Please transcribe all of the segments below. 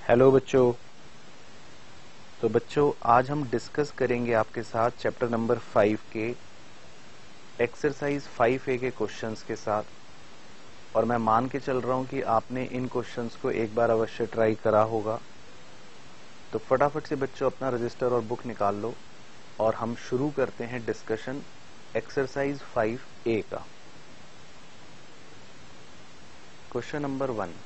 Hello बच्चों। तो बच्चों आज हम डिस्कस करेंगे आपके साथ चैप्टर नंबर 5 के एक्सरसाइज 5A के क्वेश्चंस के साथ। और मैं मान के चल रहा हूं कि आपने इन क्वेश्चंस को एक बार अवश्य ट्राई करा होगा। तो फटाफट से बच्चों अपना रजिस्टर और बुक निकाल लो और हम शुरू करते हैं डिस्कशन एक्सरसाइज 5A का। Question number 1,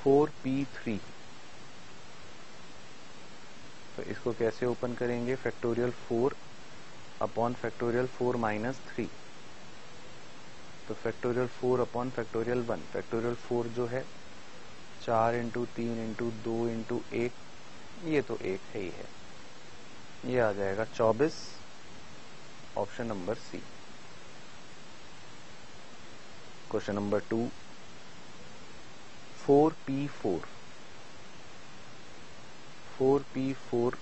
4p3। तो इसको कैसे ओपन करेंगे? Factorial 4 upon factorial 4 minus 3। तो फैक्टोरियल 4 अपॉन फैक्टोरियल 1। फैक्टोरियल 4 जो है 4 इंटू 3 इंटू 2 इंटू 1, ये तो एक है ही है, ये आ जाएगा 24, option number C. Question number 2, 4p4। 4p4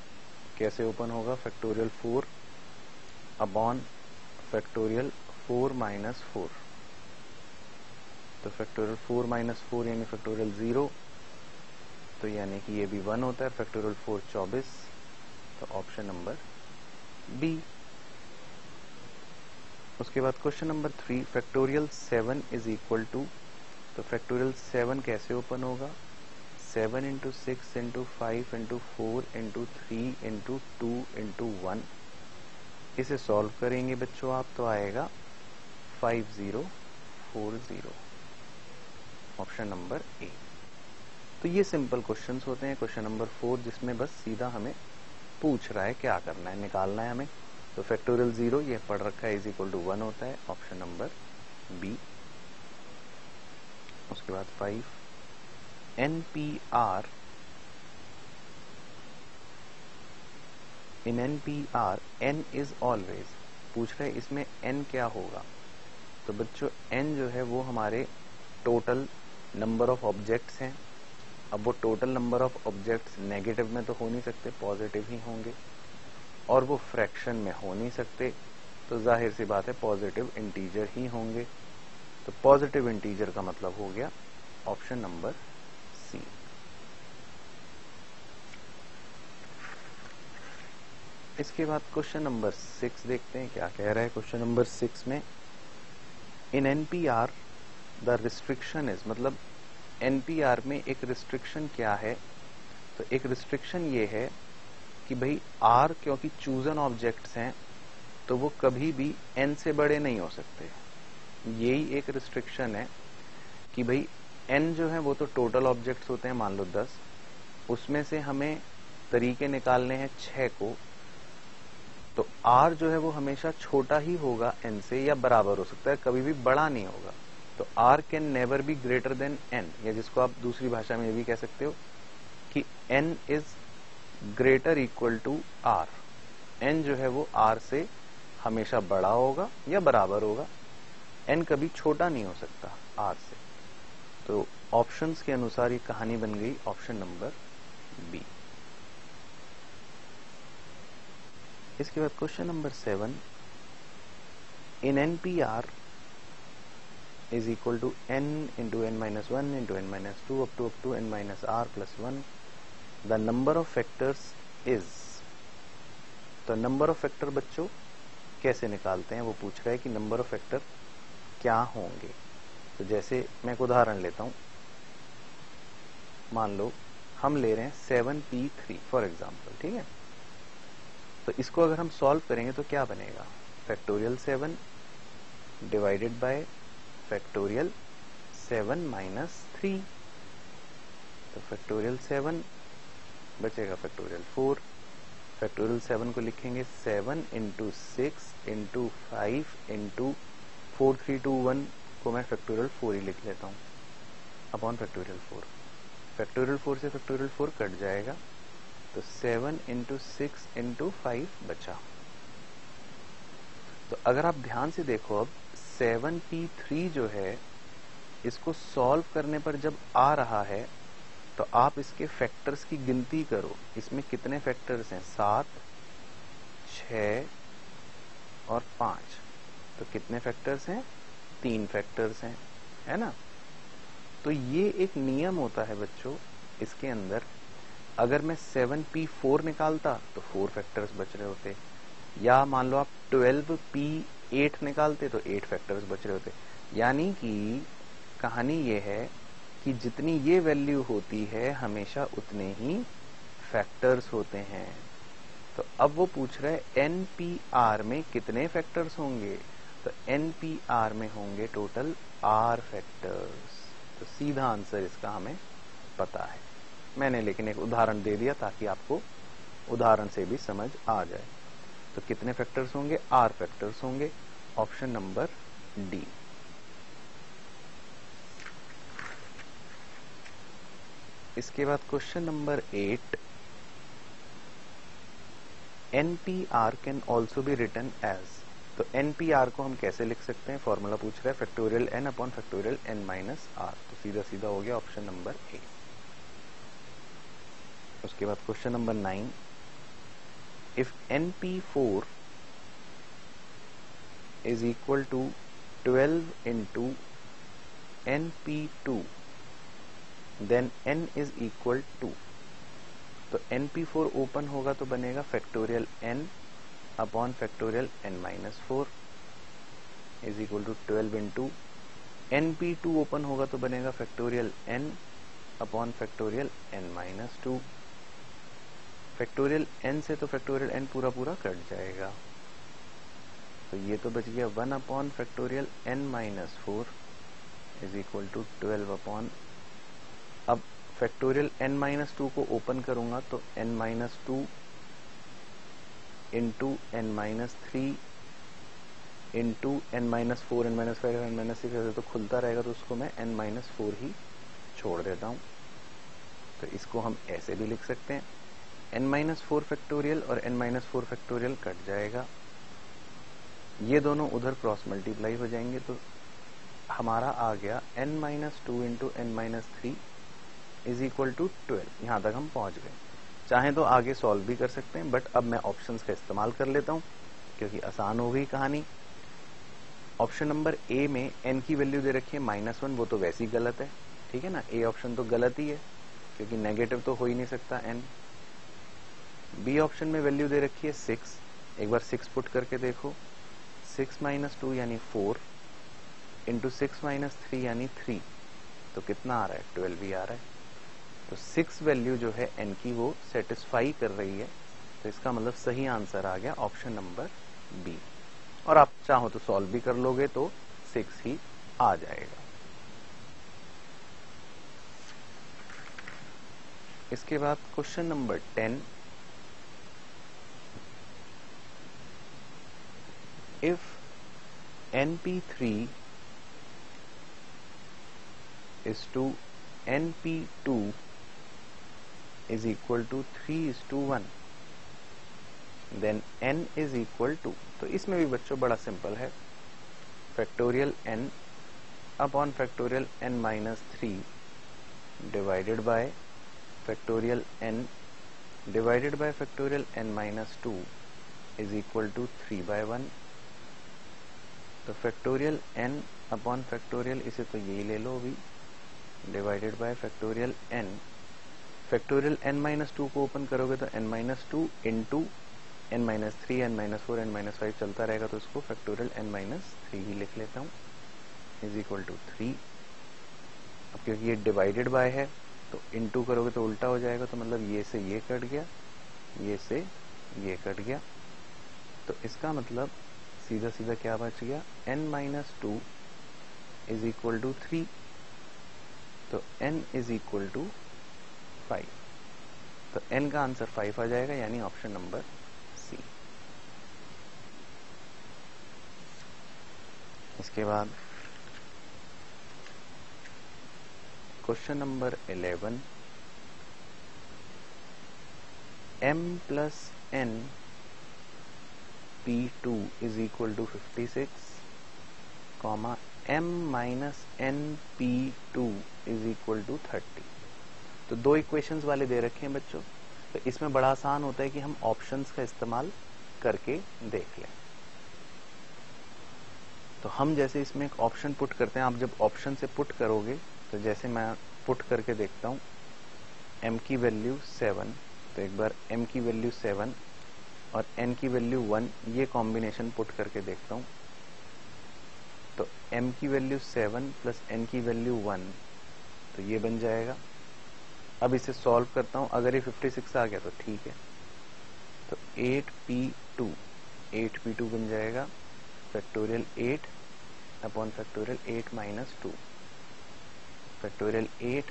कैसे ओपन होगा? Factorial 4 upon factorial 4 minus 4। तो फैक्टोरियल 4 माइनस 4 यानी फैक्टोरियल 0, तो यानी कि ये भी 1 होता है। फैक्टोरियल 4 24, तो ऑप्शन नंबर बी। उसके बाद question number 3, factorial 7 is equal to. तो फैक्टोरियल 7 कैसे ओपन होगा? 7 into 6 into 5 into 4 into 3 into 2 into 1। इसे सॉल्व करेंगे बच्चों आप, तो आएगा 5040, ऑप्शन नंबर ए। तो ये सिंपल क्वेश्चंस होते हैं। क्वेश्चन नंबर 4 जिसमें बस सीधा हमें पूछ रहा है क्या करना है, निकालना है हमें। तो फैक्टोरियल 0 ये पढ़ रखा है इज इक्वल टू 1 होता है, ऑप्शन नंबर बी। उसके बाद 5, NPR। In NPR n is always. पूछ रहे इसमें n क्या होगा? तो बच्चों n जो है वो हमारे टोटल नंबर ऑफ ऑब्जेक्ट्स हैं। अब वो total number of objects negative में तो हो नहीं सकते, पॉजिटिव ही होंगे, और वो फ्रैक्शन में हो नहीं सकते, तो जाहिर सी बात है पॉजिटिव इंटीजर ही होंगे। तो पॉजिटिव इंटीजर का मतलब हो गया ऑप्शन नंबर सी। इसके बाद क्वेश्चन नंबर 6 देखते हैं क्या कह रहा है। क्वेश्चन नंबर 6 में इन NPR द रिस्ट्रिक्शन इज, मतलब NPR में एक रिस्ट्रिक्शन क्या है? तो एक रिस्ट्रिक्शन ये है कि भाई R क्योंकि चूजन ऑब्जेक्ट्स हैं तो वो कभी भी n से बड़े नहीं हो सकते। यही एक रिस्ट्रिक्शन है कि भाई n जो है वो तो टोटल ऑब्जेक्ट्स होते हैं, मान लो 10, उसमें से हमें तरीके निकालने हैं 6 को। तो R जो है वो हमेशा छोटा ही होगा n से, या बराबर हो सकता है, कभी भी बड़ा नहीं होगा। तो R can never be greater than n, या जिसको आप दूसरी भाषा में ये भी कह सकते हो कि n is greater equal to R। n जो है वो R से हमेशा बड़ा होगा या बराबर होगा, n कभी छोटा नहीं हो सकता R से। तो ऑप्शंस के अनुसार ये कहानी बन गई ऑप्शन नंबर बी। इसके बाद question number 7, in NPR is equal to n into n minus 1 into n minus 2 up to n minus r plus 1, the number of factors is। तो नंबर ऑफ फैक्टर बच्चों कैसे निकालते हैं? वो पूछ रहा है कि नंबर ऑफ फैक्टर क्या होंगे। तो जैसे मैं एक उदाहरण लेता हूं, मान लो हम ले रहे हैं 7p3 फॉर एग्जाम्पल, ठीक है। तो इसको अगर हम सॉल्व करेंगे तो क्या बनेगा? Factorial 7 divided by factorial 7 minus 3। तो फैक्टोरियल 7 बचेगा फैक्टोरियल 4। फैक्टोरियल 7 को लिखेंगे 7 इंटू 6 इंटू 5 इंटू 4 3 2 1 को मैं फैक्टोरियल 4 ही लिख लेता हूं अपॉन फैक्टोरियल 4। फैक्टोरियल 4 से फैक्टोरियल 4 कट जाएगा, तो 7 इंटू 6 इंटू 5 बचा। तो अगर आप ध्यान से देखो, अब 7p3 जो है इसको सॉल्व करने पर जब आ रहा है तो आप इसके फैक्टर्स की गिनती करो। इसमें कितने फैक्टर्स हैं? 7, 6 और 5। तो कितने फैक्टर्स हैं? 3 फैक्टर्स हैं, है ना। तो ये एक नियम होता है बच्चों इसके अंदर, अगर मैं 7p4 निकालता तो 4 फैक्टर्स बच रहे होते, या मान लो आप 12p8 निकालते तो 8 फैक्टर्स बच रहे होते। यानी कि कहानी ये है कि जितनी ये वैल्यू होती है हमेशा उतने ही फैक्टर्स होते हैं। तो अब वो पूछ रहे NPR में कितने फैक्टर्स होंगे, तो NPR में होंगे टोटल R फैक्टर्स। तो सीधा आंसर इसका हमें पता है। मैंने लेकिन एक उदाहरण दे दिया ताकि आपको उदाहरण से भी समझ आ जाए। तो कितने फैक्टर्स होंगे, R फैक्टर्स होंगे, ऑप्शन नंबर डी। इसके बाद question number 8, NPR can also be written as. तो NPR को हम कैसे लिख सकते हैं, फॉर्मूला पूछ रहा है factorial n upon factorial n minus r। तो सीधा सीधा हो गया ऑप्शन नंबर ए। उसके बाद question number 9, if NP4 is equal to 12 into NP2 then n is equal to. तो NP4 ओपन होगा तो बनेगा factorial n upon factorial n minus 4 is equal to 12 into NP2 open होगा तो बनेगा factorial n upon factorial n minus 2। Factorial n से तो factorial n पूरा पूरा कट जाएगा, तो ये तो बच गया 1 upon factorial n minus 4 is equal to 12 upon, अब फैक्टोरियल n माइनस 2 को ओपन करूंगा तो n minus 2 into n minus 3 into n minus 4 n minus 5 n minus 6 तो खुलता रहेगा, तो उसको मैं n माइनस 4 ही छोड़ देता हूं। तो इसको हम ऐसे भी लिख सकते हैं, n माइनस 4 फैक्टोरियल और n माइनस 4 फैक्टोरियल कट जाएगा, ये दोनों उधर क्रॉस मल्टीप्लाई हो जाएंगे, तो हमारा आ गया n minus 2 into n minus 3 is equal to 12। यहां तक हम पहुंच गए। चाहे तो आगे सॉल्व भी कर सकते हैं, बट अब मैं ऑप्शंस का इस्तेमाल कर लेता हूं क्योंकि आसान हो गई कहानी। ऑप्शन नंबर ए में n की वैल्यू दे रखी है -1, वो तो वैसे ही गलत है, ठीक है ना, ए ऑप्शन तो गलत ही है क्योंकि नेगेटिव तो हो ही नहीं सकता n। बी ऑप्शन में वैल्यू दे रखी है 6, एक बार 6 पुट करके देखो, 6 माइनस 2 यानी 4 इंटू 6 माइनस 3 यानी 3, तो कितना आ रहा है, 12 ही आ रहा है। तो 6 वैल्यू जो है n की वो सेटिस्फाई कर रही है, तो इसका मतलब सही आंसर आ गया ऑप्शन नंबर बी। और आप चाहो तो सॉल्व भी कर लोगे तो 6 ही आ जाएगा। इसके बाद question number 10, if NP3 is to NP2 is equal to 3:1 then n is equal to, तो इसमें भी बच्चों बड़ा सिंपल है, factorial n upon factorial n minus 3 divided by factorial n divided by factorial n minus 2 is equal to 3/1। तो factorial n upon factorial, इसे तो यही ले लो अभी, divided by factorial n, factorial n minus 2 को ओपन करोगे तो n minus 2 into n minus 3 n minus 4 n minus 5 चलता रहेगा, तो उसको फैक्टोरियल n माइनस 3 ही लिख लेता हूँ इज इक्वल टू 3। अब क्योंकि ये डिवाइडेड बाय है तो इंटू करोगे तो उल्टा हो जाएगा, तो मतलब ये से ये कट गया, ये से ये कट गया, तो इसका मतलब सीधा सीधा क्या बच गया, n minus 2 is equal to 3, तो n इज इक्वल टू 5, तो n का आंसर 5 आ जाएगा, यानी ऑप्शन नंबर सी। इसके बाद question number 11, m plus n p2 is equal to 56, comma m minus n p2 is equal to 30। तो दो equations वाले दे रखे हैं बच्चों, तो इसमें बड़ा आसान होता है कि हम ऑप्शंस का इस्तेमाल करके देख लें। तो हम जैसे इसमें एक ऑप्शन पुट करते हैं, आप जब ऑप्शन से पुट करोगे तो जैसे मैं पुट करके देखता हूँ m की वैल्यू 7, तो एक बार m की वैल्यू 7 और n की वैल्यू 1, ये कॉम्बिनेशन पुट करके देखता हूँ। तो m की वैल्यू 7 प्लस n की वैल्यू 1, तो ये बन जाएगा। अब इसे सॉल्व करता हूँ, अगर ये 56 आ गया तो ठीक है। तो 8p2 बन जाएगा factorial 8 upon factorial 8 minus 2, factorial 8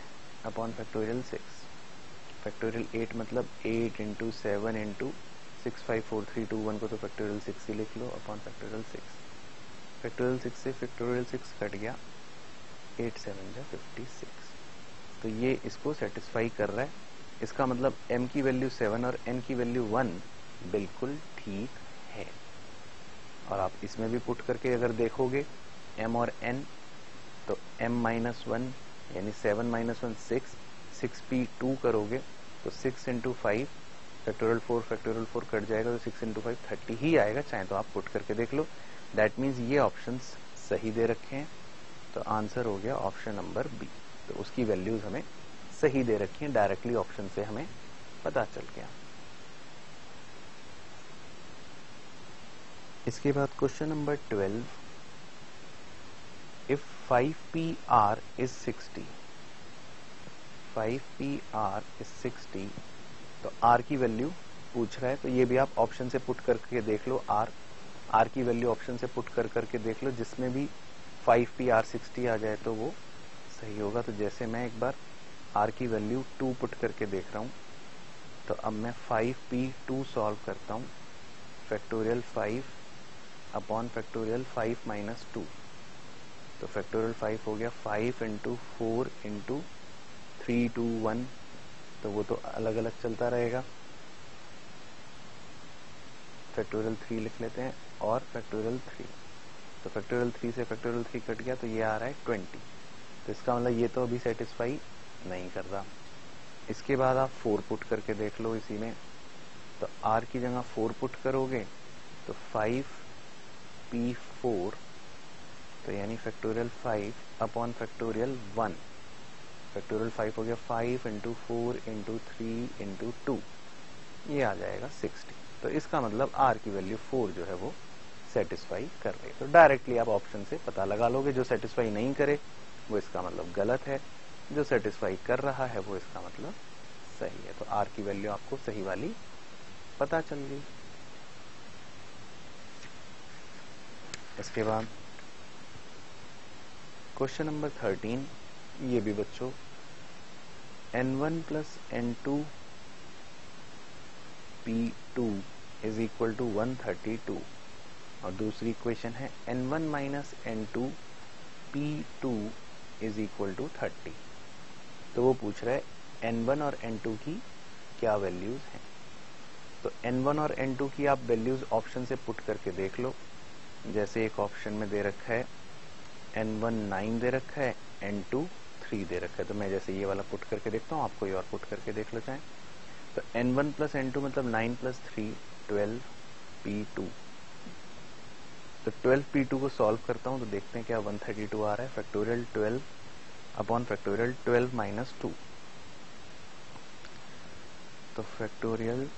upon factorial 6, factorial 8 मतलब 8 इंटू 7 इंटू 654321 को तो फैक्टोरियल 6 ही लिख लो अपॉन फैक्टोरियल 6। फैक्टोरियल 6 से फैक्टोरियल 6 कट गया, 8 7 जा 56। तो ये इसको सेटिस्फाई कर रहा है। इसका मतलब m की वैल्यू 7 और n की वैल्यू 1 बिल्कुल ठीक है। और आप इसमें भी पुट करके अगर देखोगे m और n, तो m माइनस 1 यानी 7 माइनस 1 6p2 करोगे तो 6 इंटू 5 फैक्टोरियल 4 कट जाएगा, तो 6 इंटू 5 30 ही आएगा, चाहे तो आप पुट करके देख लो। दैट मीन्स ये ऑप्शंस सही दे रखे हैं, तो आंसर हो गया ऑप्शन नंबर बी। तो उसकी वैल्यूज हमें सही दे रखी हैं, डायरेक्टली ऑप्शन से हमें पता चल गया। इसके बाद question number 12, if 5pr is 60, 5pr is 60, तो r की वैल्यू पूछ रहा है। तो ये भी आप ऑप्शन से पुट करके देख लो, r की वैल्यू ऑप्शन से पुट करके देख लो, जिसमें भी 5pr 60 आ जाए तो वो सही होगा। तो जैसे मैं एक बार r की वैल्यू 2 पुट करके देख रहा हूं, तो अब मैं 5p2 सॉल्व करता हूं, फैक्टोरियल 5 अपॉन फैक्टोरियल 5 माइनस 2, तो फैक्टोरियल 5 हो गया 5 इंटू 4 इंटू 3 2 1, तो वो तो अलग अलग चलता रहेगा। फैक्टोरियल 3 लिख लेते हैं और फैक्टोरियल 3, तो फैक्टोरियल 3 से फैक्टोरियल 3 कट गया, तो ये आ रहा है 20। तो इसका मतलब ये तो अभी सेटिस्फाई नहीं कर रहा। इसके बाद आप 4 पुट करके देख लो इसी में, तो r की जगह 4 पुट करोगे तो 5p4, तो यानी फैक्टोरियल 5 अपॉन फैक्टोरियल 1, फैक्टोरियल 5 हो गया 5 इंटू 4 इंटू 3 इंटू 2, ये आ जाएगा 60। तो इसका मतलब r की वैल्यू 4 जो है वो सेटिस्फाई कर रही है। तो डायरेक्टली आप ऑप्शन से पता लगा लोगे, जो सेटिस्फाई नहीं करे वो इसका मतलब गलत है, जो सेटिस्फाई कर रहा है वो इसका मतलब सही है। तो r की वैल्यू आपको सही वाली पता चल गई। इसके बाद क्वेश्चन नंबर 13, ये भी बच्चों n1 plus n2 p2 is equal to 132, और दूसरी इक्वेशन है n1 minus n2 p2 is equal to 30। तो वो पूछ रहा है n1 और n2 की क्या वैल्यूज हैं। तो n1 और n2 की आप वैल्यूज ऑप्शन से पुट करके देख लो। जैसे एक ऑप्शन में दे रखा है n1 9 दे रखा है, n2 3 दे रखा है, तो मैं जैसे ये वाला पुट करके देखता हूँ, आपको ये और पुट करके देख लो चाहे। तो n1 प्लस n2 मतलब 9 प्लस 3 12p2, तो 12p2 को सॉल्व करता हूँ तो देखते हैं क्या 132 आ रहा है। फैक्टोरियल 12 अपॉन फैक्टोरियल 12 माइनस 2, तो फैक्टोरियल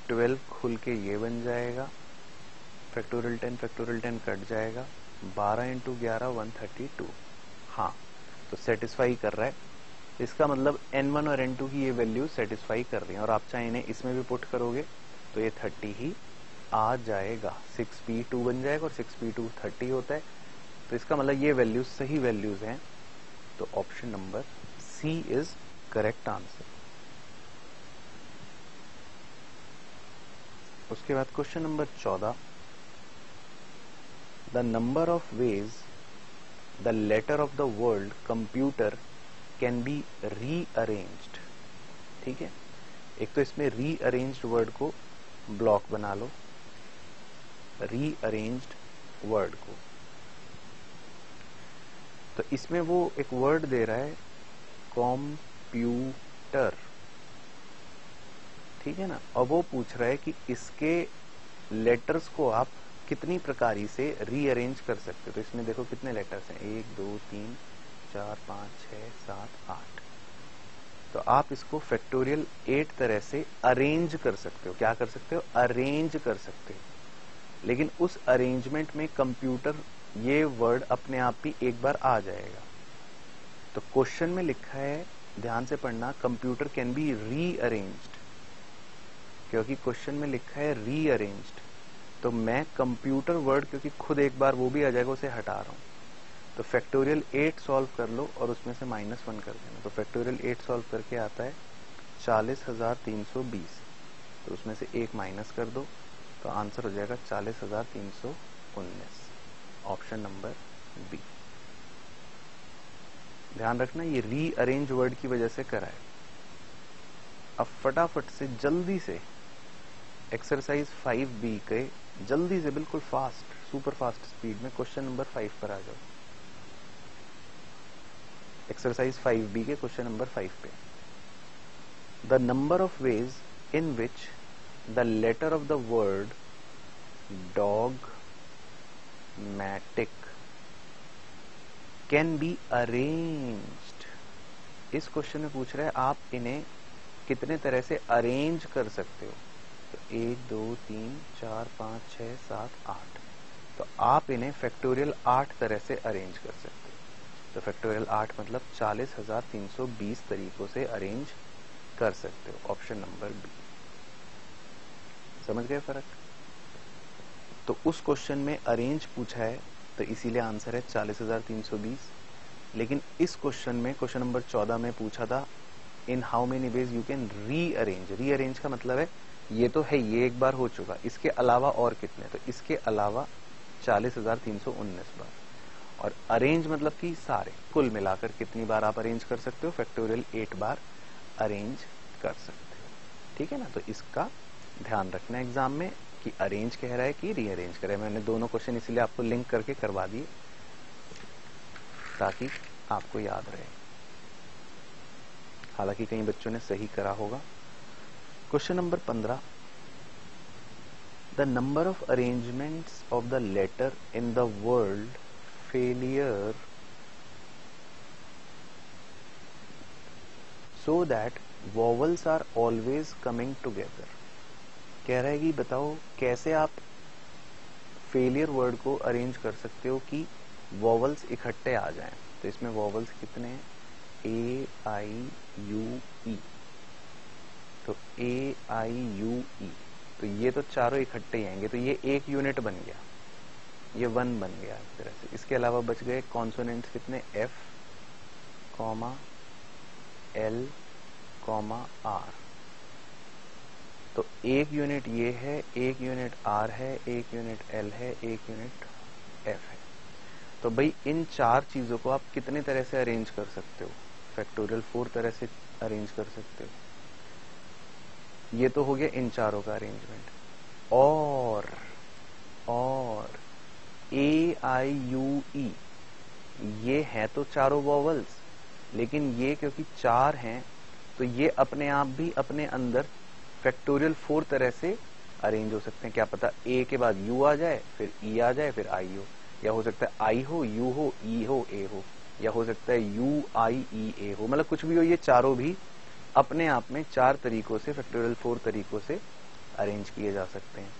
12 खुल के ये बन जाएगा, फैक्टोरियल 10 कट जाएगा, 12 इंटू 11 132। हाँ, तो सेटिस्फाई कर रहा है। इसका मतलब n1 और n2 की ये वैल्यू सेटिस्फाई कर रही है, और आप चाहे इन्हें इसमें भी पुट करोगे तो ये 30 ही आ जाएगा, 6p2 बन जाएगा, और 6p2 30 होता है। तो इसका मतलब ये वैल्यूज सही वैल्यूज हैं, तो option number C is correct answer. उसके बाद question number 14, the number of ways the letter of the word computer can be rearranged. ठीक है, एक तो इसमें रीअरेंज्ड वर्ड को ब्लॉक बना लो, रीअरेंज्ड वर्ड को। तो इसमें वो एक वर्ड दे रहा है कंप्यूटर, ठीक है ना, और वो पूछ रहा है कि इसके लेटर्स को आप कितनी प्रकारी से रीअरेंज कर सकते हो। तो इसमें देखो कितने लेटर्स हैं, 1 2 3 4 5 6 7 8। तो आप इसको फैक्टोरियल 8 तरह से अरेंज कर सकते हो। क्या कर सकते हो? अरेंज कर सकते हो। लेकिन उस अरेंजमेंट में कंप्यूटर ये वर्ड अपने आप ही एक बार आ जाएगा। तो क्वेश्चन में लिखा है, ध्यान से पढ़ना, कंप्यूटर कैन बी रीअरेंज्ड, क्योंकि क्वेश्चन में लिखा है रीअरेंज्ड। तो मैं कंप्यूटर वर्ड क्योंकि खुद एक बार वो भी आ जाएगा, उसे हटा रहा हूं। तो फैक्टोरियल 8 सॉल्व कर लो और उसमें से -1 कर देना। तो फैक्टोरियल 8 सॉल्व करके आता है 40,320। तो उसमें से 1 माइनस कर दो तो आंसर हो जाएगा 40,319। Option number B. ध्यान रखना ये रीअरेंज वर्ड की वजह से करा है। अब फटाफट से जल्दी से एक्सरसाइज 5B के जल्दी से बिल्कुल फास्ट, सुपर फास्ट स्पीड में क्वेश्चन नंबर 5 पर आ जाओ। एक्सरसाइज 5B के क्वेश्चन नंबर 5 पे। The number of ways in which the letter of the word dogmatic can be arranged. इस क्वेश्चन में पूछ रहा है आप इन्हें कितने तरह से अरेंज कर सकते हो। तो 1 2 3 4 5 6 7 8। तो आप इन्हें फैक्टोरियल 8 तरह से अरेंज कर सकते हो। तो फैक्टोरियल 8 मतलब 40,320 तरीकों से अरेंज कर सकते हो। Option number B. समझ गए फर्क? तो उस क्वेश्चन में अरेंज पूछा है तो इसीलिए आंसर है 40,320। लेकिन इस क्वेश्चन में, क्वेश्चन नंबर 14 में पूछा था in how many ways you can rearrange. Rearrange का मतलब है ये तो है, ये एक बार हो चुका, इसके अलावा और कितने? तो इसके अलावा 40,319 बार। और अरेंज मतलब कि सारे कुल मिलाकर कितनी बार आप अरेंज कर सकते हो? फैक्टोरियल 8 बार अरेंज कर सकते हो। ठीक है ना? तो इसका ध्यान रखना एग्जाम में कि अरेंज कह रहा है कि रीअरेंज कह रहा है। मैंने दोनों क्वेश्चन इसीलिए आपको लिंक करके करवा दिए ताकि आपको याद रहे। हालांकि कई बच्चों ने सही करा होगा। Question number 15। The number of arrangements of the letter in the word failure so that vowels are always coming together. कह रहा है कि बताओ कैसे आप फेलियर वर्ड को अरेंज कर सकते हो कि वॉवल्स इकट्ठे आ जाएं। तो इसमें वॉवल्स कितने हैं? A I U E। तो A I U E, तो ये तो चारों इकट्ठे ही आएंगे। तो ये एक यूनिट बन गया, ये 1 बन गया इस तरह से। इसके अलावा बच गए कॉन्सोनेंट्स कितने? F, L, R। तो एक यूनिट ये है, एक यूनिट R है, एक यूनिट L है, एक यूनिट F है। तो भाई इन 4 चीजों को आप कितने तरह से अरेंज कर सकते हो? फैक्टोरियल 4 तरह से अरेंज कर सकते हो। ये तो हो गया इन चारों का अरेंजमेंट। और AIUE ये है तो चारों वॉवल्स, लेकिन ये क्योंकि 4 हैं तो ये अपने आप भी अपने अंदर फैक्टोरियल 4 तरह से अरेंज हो सकते हैं। क्या पता A के बाद U आ जाए, फिर E आ जाए, फिर I हो, या हो सकता है I हो, U हो, E हो, A हो, या हो सकता है UIEA हो। मतलब कुछ भी हो, ये चारों भी अपने आप में 4 तरीकों से, फैक्टोरियल 4 तरीकों से अरेंज किए जा सकते हैं।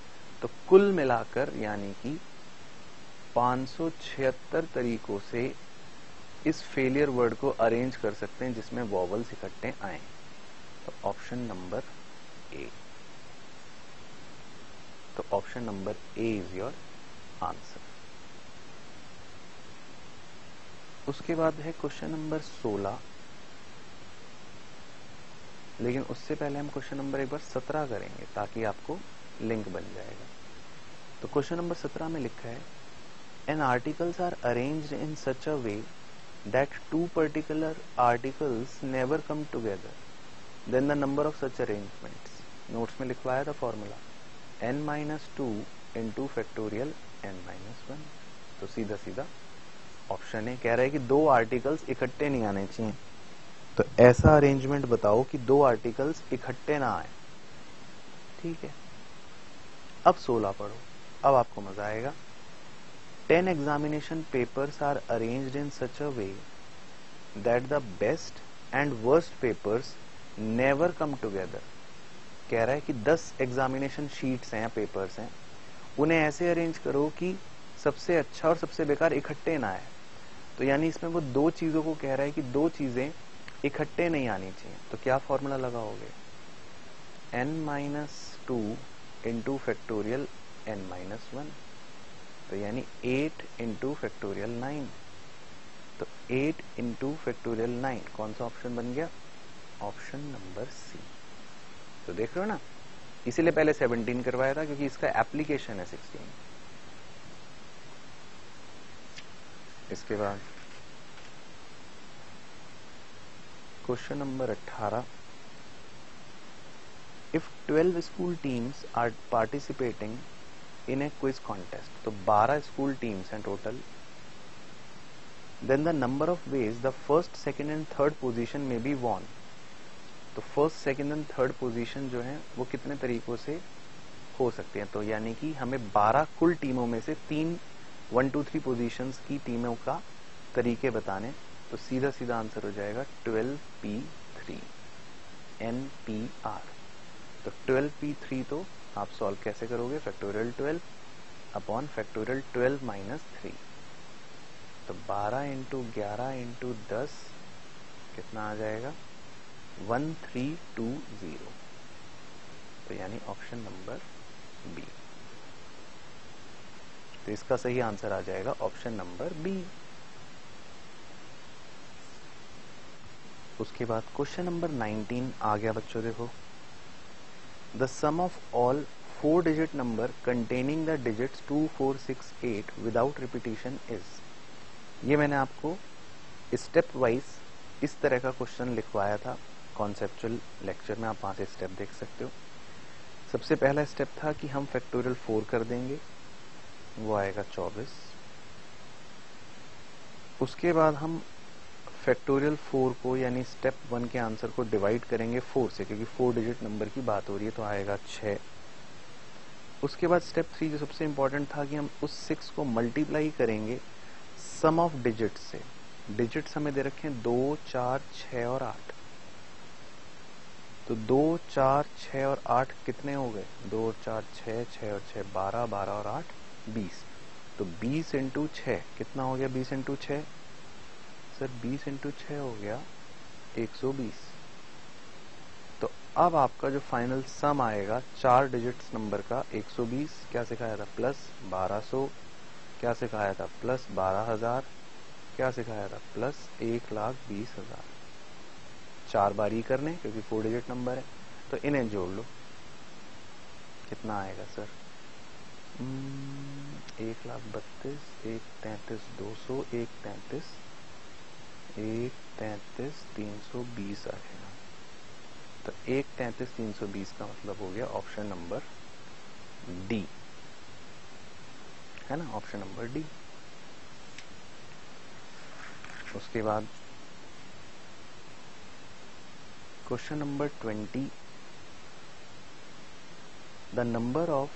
तो कुल मिलाकर यानी कि 576 तरीकों से इस फेलियर वर्ड को अरेंज कर सकते हैं जिसमें वॉवल्स इकट्ठे आए। तो ऑप्शन नंबर ए। तो option number A is your answer. उसके बाद है क्वेश्चन नंबर 16। लेकिन उससे पहले हम क्वेश्चन नंबर एक बार 17 करेंगे ताकि आपको लिंक बन जाएगा। तो क्वेश्चन नंबर 17 में लिखा है an articles are arranged in such a way that 2 particular articles never come together, then the number of such arrangements. Notes में लिखवाया था formula n-2 into factorial n-1। तो सीधा सीधा ऑप्शन ए कह रहा है कि 2 आर्टिकल्स इकट्ठे नहीं आने चाहिए। तो ऐसा अरेंजमेंट बताओ कि 2 आर्टिकल्स इकट्ठे ना आए। ठीक है, अब 16 पढ़ो, अब आपको मजा आएगा। 10 examination papers are arranged in such a way that the best and worst papers never come together. कह रहा है कि 10 एग्जामिनेशन शीट्स हैं या पेपर्स हैं, उन्हें ऐसे अरेंज करो कि सबसे अच्छा और सबसे बेकार इकट्ठे ना आए। तो यानी इसमें वो दो चीजों को कह रहा है कि दो चीजें इकट्ठे नहीं आनी चाहिए। तो क्या फॉर्मूला लगाओगे, n-2 इंटू फैक्टोरियल n-1, तो यानी 8 इंटू फैक्टोरियल 9। तो 8 इंटू फैक्टोरियल 9 कौन सा ऑप्शन बन गया, ऑप्शन नंबर सी। तो देख रहे हो ना, इसीलिए पहले 17 करवाया था क्योंकि इसका एप्लीकेशन है 16। इसके बाद question number 18, if 12 school teams are participating in a quiz contest, तो 12 स्कूल टीम्स हैं total, then the number of ways the first, second and third position में बी वॉन। तो first, second and third position जो है वो कितने तरीकों से हो सकते हैं। तो यानी कि हमें 12 कुल टीमों में से 3 1, 2, 3 पोजीशंस की टीमों का तरीके बताने। तो सीधा सीधा आंसर हो जाएगा 12p3 NPR। तो 12p3 तो आप सॉल्व कैसे करोगे, फैक्टोरियल 12 अपॉन फैक्टोरियल 12 माइनस 3। तो 12 इंटू 11 इंटू 10 कितना आ जाएगा, 1320। तो यानी ऑप्शन नंबर बी। तो इसका सही आंसर आ जाएगा ऑप्शन नंबर बी। उसके बाद क्वेश्चन नंबर 19 आ गया बच्चों, देखो, the sum of all 4 digit number containing the digits 2, 4, 6, 8 without repetition is. ये मैंने आपको स्टेप वाइज इस तरह का क्वेश्चन लिखवाया था कॉन्सेप्चुअल लेक्चर में, आप वहां से स्टेप देख सकते हो। सबसे पहला स्टेप था कि हम फैक्टोरियल 4 कर देंगे, वो आएगा 24। उसके बाद हम फैक्टोरियल 4 को यानी स्टेप 1 के आंसर को डिवाइड करेंगे 4 से, क्योंकि 4 डिजिट नंबर की बात हो रही है, तो आएगा 6। उसके बाद स्टेप 3 जो सबसे इंपॉर्टेंट था कि हम उस 6 को मल्टीप्लाई करेंगे सम ऑफ डिजिट से। डिजिट्स हमें दे रखे हैं 2, 4, 6 और 8। तो 2, 4, 6 और 8 कितने हो गए, 2 और 4 6, 6 और 6 12, 12 और 8 20। तो 20 इंटू 6 कितना हो गया, 20 इंटू 6 सर 20 इंटू 6 हो गया 120। तो अब आपका जो फाइनल सम आएगा 4 डिजिट्स नंबर का 120, क्या सिखाया था, प्लस 1200, क्या सिखाया था, प्लस 12,000, क्या सिखाया था, प्लस 1,20,000। 4 बारी करने क्योंकि 4 डिजिट नंबर है, तो इन्हें जोड़ लो, कितना आएगा सर, 1,32,000, 1,33,200, 1,33,320 आ गया। तो 1,33,320 का मतलब हो गया ऑप्शन नंबर डी, है ना, ऑप्शन नंबर डी। उसके बाद question number 20, the number of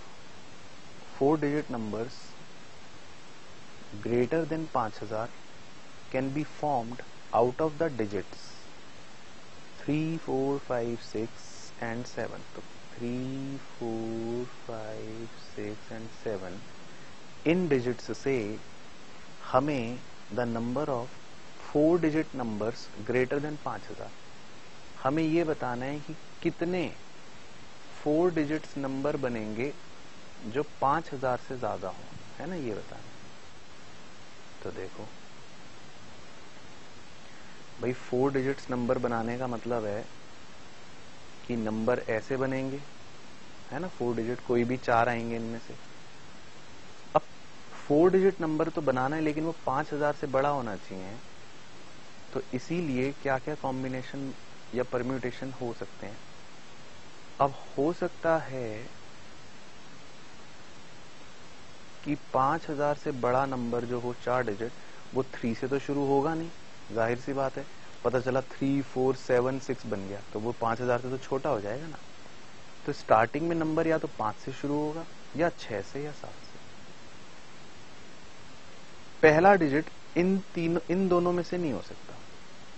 4 digit numbers greater than 5,000 can be formed out of the digits 3, 4, 5, 6 and 7। तो 3, 4, 5, 6 एंड 7 इन डिजिट्स से हमें the number of 4 digit numbers greater than 5,000, हमें ये बताना है कि कितने 4 डिजिट्स नंबर बनेंगे जो 5,000 से ज्यादा हो, है ना, ये बताना। तो देखो भाई 4 डिजिट्स नंबर बनाने का मतलब है कि नंबर ऐसे बनेंगे, है ना, 4 डिजिट, कोई भी 4 आएंगे इनमें से। अब 4 डिजिट नंबर तो बनाना है लेकिन वो 5,000 से बड़ा होना चाहिए, तो इसीलिए क्या क्या कॉम्बिनेशन या परम्यूटेशन हो सकते हैं। अब हो सकता है कि 5,000 से बड़ा नंबर जो हो 4 डिजिट, वो 3 से तो शुरू होगा नहीं, जाहिर सी बात है। पता चला 3, 4, 7, 6 बन गया, तो वो 5,000 से तो छोटा हो जाएगा ना। तो स्टार्टिंग में नंबर या तो 5 से शुरू होगा या 6 से या 7 से। पहला डिजिट इन दोनों में से नहीं हो सकता,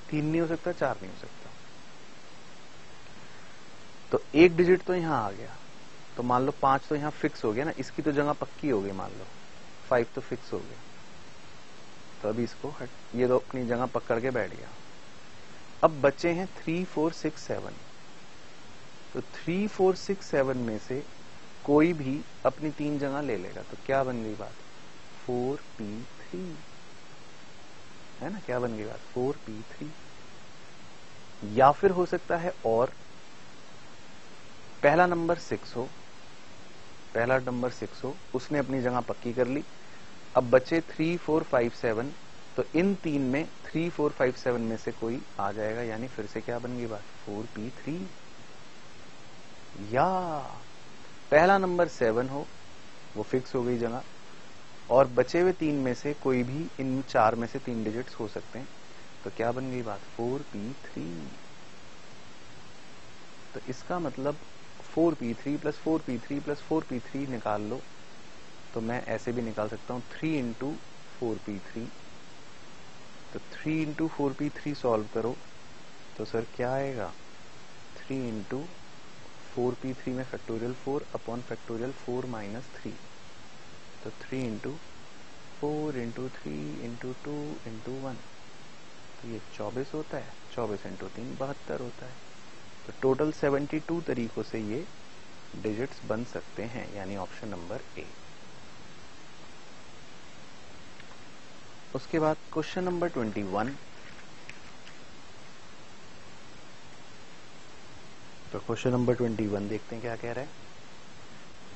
3 नहीं हो सकता, 4 नहीं हो सकता। तो एक डिजिट तो यहां आ गया, तो मान लो 5 तो यहां फिक्स हो गया ना, इसकी तो जगह पक्की हो गई, मान लो 5 तो फिक्स हो गया। तो अभी इसको ये तो अपनी जगह पकड़ के बैठ गया। अब बचे हैं 3, 4, 6, 7। तो 3, 4, 6, 7 में से कोई भी अपनी 3 जगह ले लेगा। तो क्या बन गई बात? 4p3 है ना। क्या बन गई बात? 4p3। या फिर हो सकता है और पहला नंबर 6 हो, पहला नंबर 6 हो, उसने अपनी जगह पक्की कर ली। अब बचे 3, 4, 5, 7। तो इन 3 में 3, 4, 5, 7 में से कोई आ जाएगा, यानी फिर से क्या बन गई बात? 4p3। या पहला नंबर 7 हो, वो फिक्स हो गई जगह, और बचे हुए 3 में से कोई भी इन 4 में से 3 डिजिट्स हो सकते हैं। तो क्या बन गई बात? 4p3। तो इसका मतलब 4p3 plus 4p3 plus 4p3 निकाल लो, तो मैं ऐसे भी निकाल सकता हूं 3 इंटू 4p3। तो 3 इंटू 4p3 सॉल्व करो तो सर क्या आएगा? 3 इंटू 4p3 में फैक्टोरियल 4 अपॉन फैक्टोरियल 4 माइनस 3। तो 3 इंटू 4 इंटू 3 इंटू 2 इंटू 1, तो ये 24 होता है। 24 इंटू 3 72 होता है। तो टोटल 72 तरीकों से ये डिजिट्स बन सकते हैं, यानी ऑप्शन नंबर ए। उसके बाद क्वेश्चन नंबर 21। तो क्वेश्चन नंबर 21 देखते हैं क्या कह रहा है।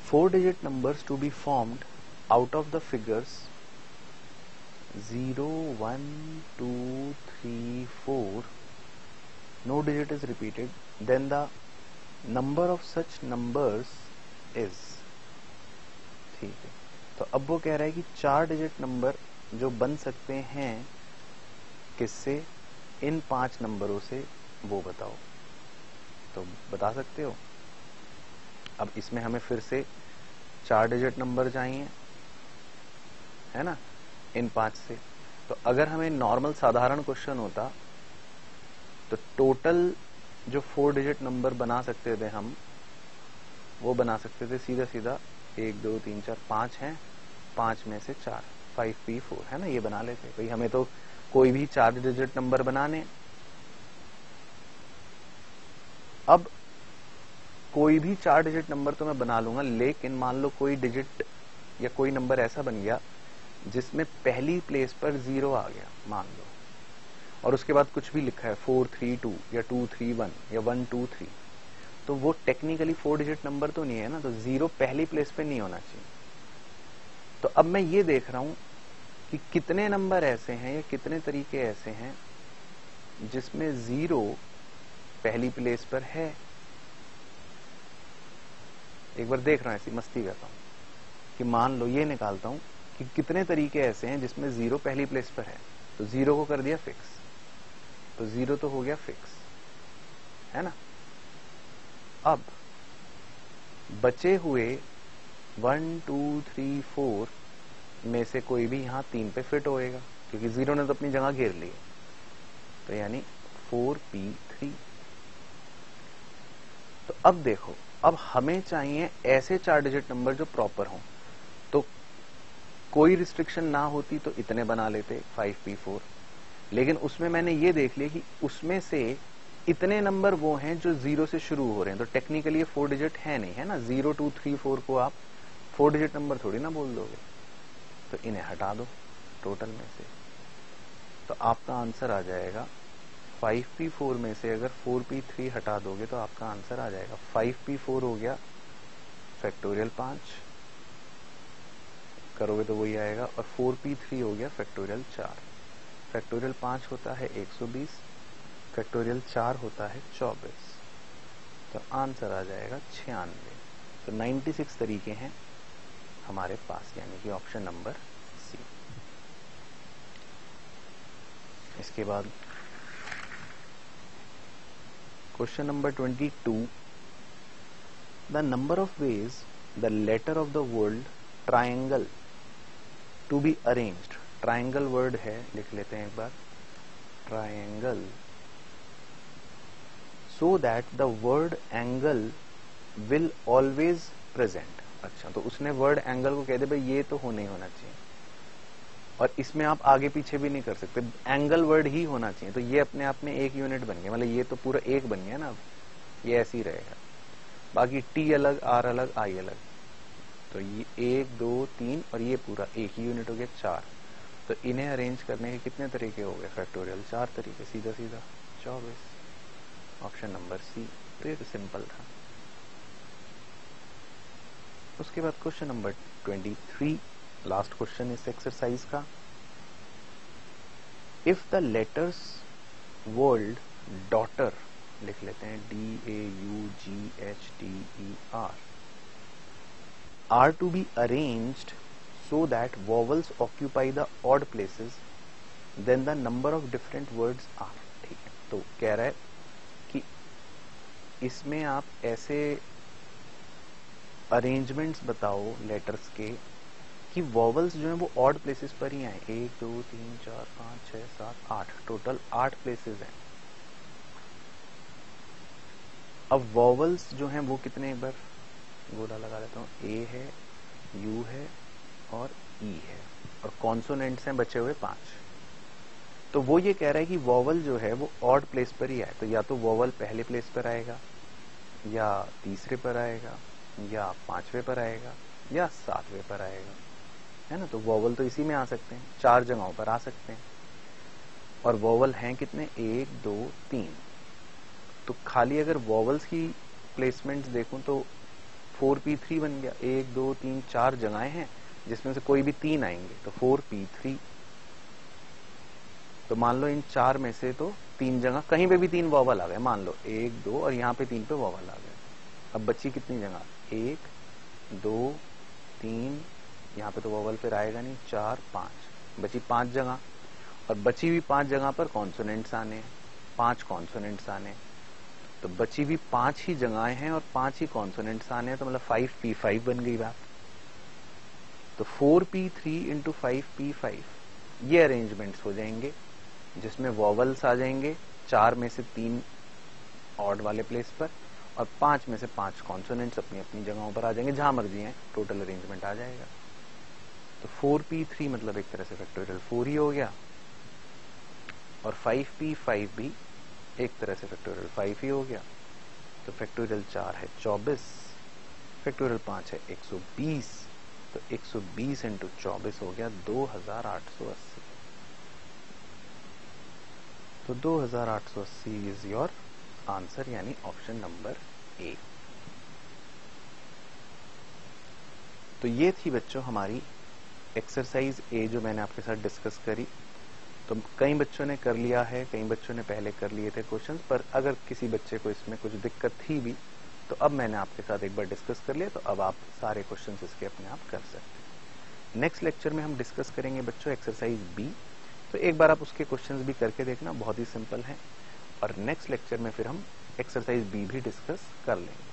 4 digit numbers to be formed out of the figures 0, 1, 2, 3, 4. No digit is repeated. Then the number of such numbers is। ठीक है, तो अब वो कह रहा है कि 4 डिजिट नंबर जो बन सकते हैं किससे? इन 5 नंबरों से, वो बताओ। तो बता सकते हो? अब इसमें हमें फिर से 4 डिजिट नंबर चाहिए, है ना, इन 5 से। तो अगर हमें नॉर्मल साधारण क्वेश्चन होता तो टोटल जो 4 डिजिट नंबर बना सकते थे हम, वो बना सकते थे सीधा सीधा 1, 2, 3, 4, 5 हैं, 5 में से 4, 5p4 है ना, ये बना लेते भाई। हमें तो कोई भी 4 डिजिट नंबर बनाने। अब कोई भी 4 डिजिट नंबर तो मैं बना लूंगा, लेकिन मान लो कोई डिजिट या कोई नंबर ऐसा बन गया जिसमें पहली प्लेस पर 0 आ गया, मान लो, और उसके बाद कुछ भी लिखा है 4, 3, 2 या 2, 3, 1 या 1, 2, 3, तो वो टेक्निकली 4 डिजिट नंबर तो नहीं है ना। तो 0 पहली प्लेस पे नहीं होना चाहिए। तो अब मैं ये देख रहा हूं कि कितने नंबर ऐसे हैं या कितने तरीके ऐसे हैं जिसमें 0 पहली प्लेस पर है। एक बार देख रहा हूं, ऐसी मस्ती करता हूं कि मान लो ये निकालता हूं कि कितने तरीके ऐसे हैं जिसमें 0 पहली प्लेस पर है। तो 0 को कर दिया फिक्स, तो 0 तो हो गया फिक्स, है ना। अब बचे हुए 1, 2, 3, 4 में से कोई भी यहां 3 पे फिट होएगा, क्योंकि 0 ने तो अपनी जगह घेर ली। तो यानी 4p3। तो अब देखो, अब हमें चाहिए ऐसे 4 डिजिट नंबर जो प्रॉपर हों। तो कोई रिस्ट्रिक्शन ना होती तो इतने बना लेते 5p4, लेकिन उसमें मैंने ये देख लिया कि उसमें से इतने नंबर वो हैं जो 0 से शुरू हो रहे हैं। तो टेक्निकली ये 4 डिजिट है नहीं, है ना। 0, 2, 3, 4 को आप 4 डिजिट नंबर थोड़ी ना बोल दोगे। तो इन्हें हटा दो टोटल में से, तो आपका आंसर आ जाएगा 5p4 में से अगर 4p3 हटा दोगे तो आपका आंसर आ जाएगा 5p4 हो गया फैक्टोरियल 5 करोगे तो वही आएगा, और 4p3 हो गया फैक्टोरियल 4। फैक्टोरियल 5 होता है 120, फैक्टोरियल 4 होता है 24। तो आंसर आ जाएगा 96। तो 96 तरीके हैं हमारे पास, यानी कि ऑप्शन नंबर सी। इसके बाद question number 22। The number of ways the letter of the word triangle to be arranged. Triangle word है, लिख लेते हैं एक बार। triangle so that the word angle will always present। अच्छा, तो उसने वर्ड एंगल को कह दे भाई ये तो होने ही होना चाहिए, और इसमें आप आगे पीछे भी नहीं कर सकते, एंगल वर्ड ही होना चाहिए। तो ये अपने आप में एक यूनिट बन गया, मतलब ये तो पूरा एक बन गया ना, ये ऐसे ही रहेगा। बाकी टी अलग, आर अलग, आई अलग, तो ये 1 2 3 और ये पूरा एक ही यूनिट हो गया 4। तो इन्हें अरेंज करने के कितने तरीके हो गए फैक्टोरियल? 4 तरीके, सीधा सीधा 24। Option number C. तो ये तो सिंपल था। उसके बाद क्वेश्चन नंबर 23, लास्ट क्वेश्चन इस एक्सरसाइज का। If the letters world daughter, लिख लेते हैं DAUGHTER, are to be arranged so that vowels occupy the odd places, then the number of different words are। ठीक है, तो कह रहा है कि इसमें आप ऐसे अरेंजमेंट्स बताओ लेटर्स के कि वॉवल्स जो है वो ऑड प्लेसेस पर ही आए। 1 2 3 4 5 6 7 8, टोटल 8 प्लेसेस हैं। अब वॉवल्स जो हैं वो कितने, एक बार गोला लगा लेता हूँ, ए है, यू है और ई है, और कॉन्सोनेंट्स हैं बचे हुए 5। तो वो ये कह रहा है कि वॉवल जो है वो ऑड प्लेस पर ही आए, तो या तो वॉवल पहले प्लेस पर आएगा, या तीसरे पर आएगा, या 5वें पर आएगा, या 7वें पर आएगा, है ना। तो वॉवल तो इसी में आ सकते हैं, 4 जगहों पर आ सकते हैं। और वॉवल हैं कितने? 1 2 3। तो खाली अगर वॉवल्स की प्लेसमेंट्स देखूं तो 4p3 बन गया। 1 2 3 4 जगहें हैं जिसमें से कोई भी 3 आएंगे, तो 4p3। तो मान लो इन 4 में से तो 3 जगह कहीं पे भी 3 वॉवल आ गए, मान लो 1 2 और यहाँ पे 3 पे वॉवल आ गए। अब बची कितनी जगह? 1 2 3, यहाँ पे तो वॉवल फिर आएगा नहीं, 4 5, बची 5 जगह। और बची हुई 5 जगह पर कॉन्सोनेंट्स आने, 5 कॉन्सोनेंट्स आने। तो बची हुई 5 ही जगहें हैं और 5 ही कॉन्सोनेंट्स आने हैं, तो मतलब 5p5 बन गई बात। तो 4p3 इंटू 5p5 ये अरेंजमेंट्स हो जाएंगे जिसमें वॉवल्स आ जाएंगे 4 में से 3 ऑड वाले प्लेस पर, और 5 में से 5 कॉन्सोनेंट्स अपनी अपनी जगहों पर आ जाएंगे, जहां मर्जी हैं, टोटल अरेंजमेंट आ जाएगा। तो 4p3 मतलब एक तरह से फैक्टोरियल 4 ही हो गया, और 5p5 भी एक तरह से फैक्टोरियल 5 ही हो गया। तो फैक्टोरियल 4 है 24, फैक्टोरियल 5 है 120, तो 120 इंटू 24 हो गया 2880। तो 2880 इज योर आंसर, यानी ऑप्शन नंबर ए। तो ये थी बच्चों हमारी एक्सरसाइज ए जो मैंने आपके साथ डिस्कस करी। तो कई बच्चों ने कर लिया है, कई बच्चों ने पहले कर लिए थे क्वेश्चंस, पर अगर किसी बच्चे को इसमें कुछ दिक्कत थी भी तो अब मैंने आपके साथ एक बार डिस्कस कर लिया, तो अब आप सारे क्वेश्चंस इसके अपने आप कर सकते हैं। नेक्स्ट लेक्चर में हम डिस्कस करेंगे बच्चों एक्सरसाइज बी, तो एक बार आप उसके क्वेश्चंस भी करके देखना, बहुत ही सिंपल है। और नेक्स्ट लेक्चर में फिर हम एक्सरसाइज बी भी डिस्कस कर लेंगे।